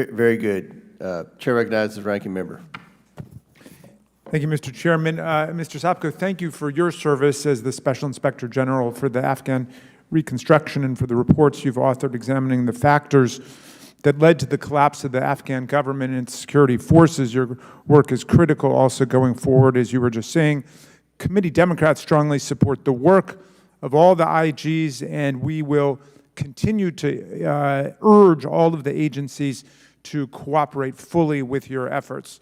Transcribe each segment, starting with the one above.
Very good. Chair recognizes the ranking member. Thank you, Mr. Chairman. Mr. Sopko, thank you for your service as the Special Inspector General for the Afghan reconstruction and for the reports you've authored examining the factors that led to the collapse of the Afghan government and its security forces. Your work is critical also going forward, as you were just saying. Committee Democrats strongly support the work of all the IGs, and we will continue to urge all of the agencies to cooperate fully with your efforts.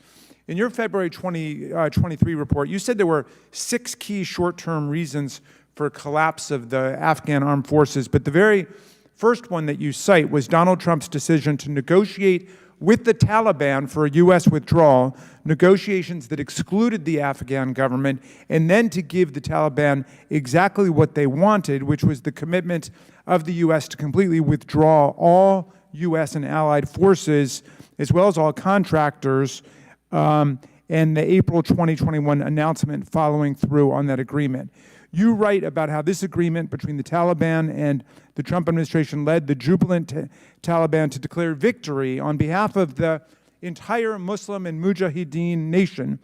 In your February 2023 report, you said there were 6 key short-term reasons for collapse of the Afghan armed forces, but the very first one that you cite was Donald Trump's decision to negotiate with the Taliban for a U.S. withdrawal, negotiations that excluded the Afghan government, and then to give the Taliban exactly what they wanted, which was the commitment of the U.S. to completely withdraw all U.S. and allied forces, as well as all contractors, and the April 2021 announcement following through on that agreement. You write about how this agreement between the Taliban and the Trump administration led the jubilant Taliban to declare victory on behalf of the entire Muslim and Mujahideen nation,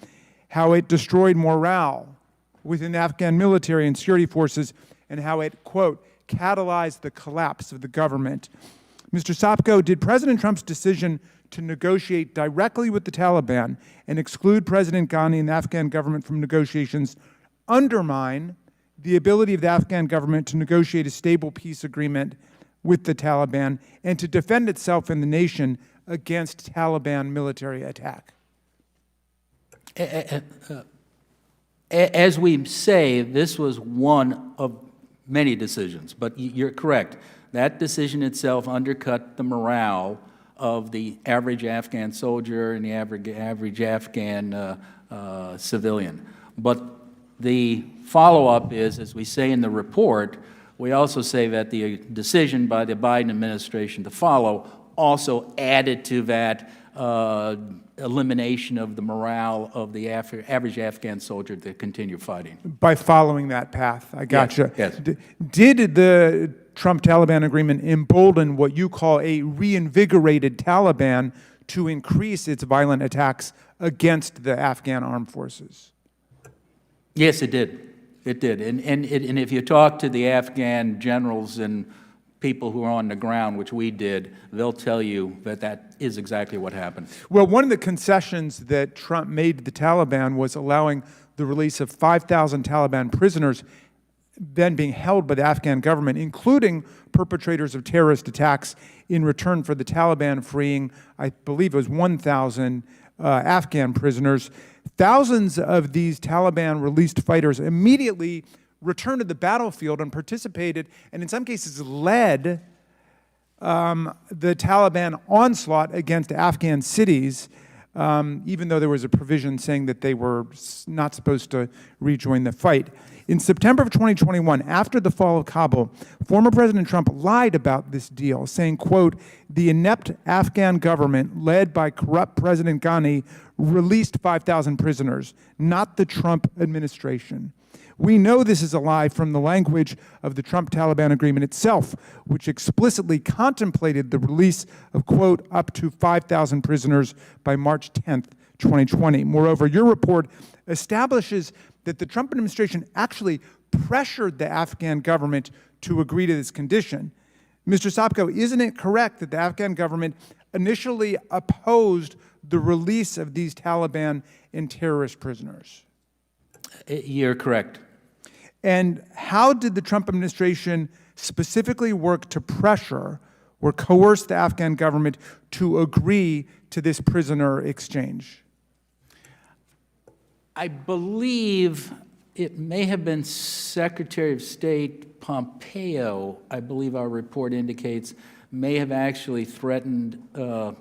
how it destroyed morale within the Afghan military and security forces, and how it, quote, catalyzed the collapse of the government. Mr. Sopko, did President Trump's decision to negotiate directly with the Taliban and exclude President Ghani and the Afghan government from negotiations undermine the ability of the Afghan government to negotiate a stable peace agreement with the Taliban and to defend itself and the nation against Taliban military attack? As we say, this was one of many decisions, but you're correct. That decision itself undercut the morale of the average Afghan soldier and the average Afghan civilian. But the follow-up is, as we say in the report, we also say that the decision by the Biden administration to follow also added to that elimination of the morale of the average Afghan soldier to continue fighting. By following that path, I gotcha. Yes. Did the Trump-Taliban agreement embolden what you call a reinvigorated Taliban to increase its violent attacks against the Afghan armed forces? Yes, it did. It did. And if you talk to the Afghan generals and people who are on the ground, which we did, they'll tell you that that is exactly what happened. Well, one of the concessions that Trump made to the Taliban was allowing the release of 5,000 Taliban prisoners then being held by the Afghan government, including perpetrators of terrorist attacks, in return for the Taliban freeing, I believe it was 1,000 Afghan prisoners. Thousands of these Taliban-released fighters immediately returned to the battlefield and participated, and in some cases led the Taliban onslaught against Afghan cities, even though there was a provision saying that they were not supposed to rejoin the fight. In September of 2021, after the fall of Kabul, former President Trump lied about this deal, saying, quote, the inept Afghan government led by corrupt President Ghani released 5,000 prisoners, not the Trump administration. We know this is a lie from the language of the Trump-Taliban agreement itself, which explicitly contemplated the release of, quote, up to 5,000 prisoners by March 10th, 2020. Moreover, your report establishes that the Trump administration actually pressured the Afghan government to agree to this condition. Mr. Sopko, isn't it correct that the Afghan government initially opposed the release of these Taliban and terrorist prisoners? You're correct. And how did the Trump administration specifically work to pressure or coerce the Afghan government to agree to this prisoner exchange? I believe it may have been Secretary of State Pompeo, I believe our report indicates, may have actually threatened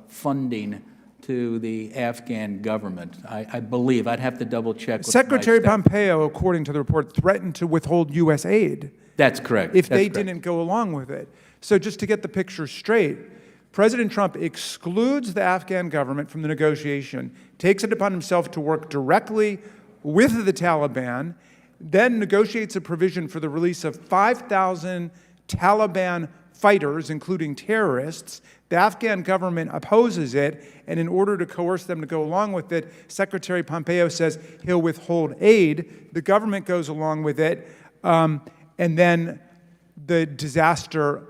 funding to the Afghan government. I believe. I'd have to double check. Secretary Pompeo, according to the report, threatened to withhold U.S. aid. That's correct. If they didn't go along with it. So just to get the picture straight, President Trump excludes the Afghan government from the negotiation, takes it upon himself to work directly with the Taliban, then negotiates a provision for the release of 5,000 Taliban fighters, including terrorists. The Afghan government opposes it, and in order to coerce them to go along with it, Secretary Pompeo says he'll withhold aid. The government goes along with it, and then the disaster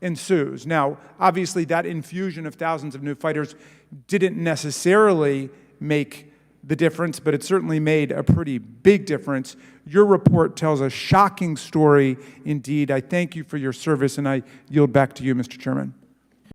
ensues. Now, obviously, that infusion of thousands of new fighters didn't necessarily make the difference, but it certainly made a pretty big difference. Your report tells a shocking story indeed. I thank you for your service, and I yield back to you, Mr. Chairman.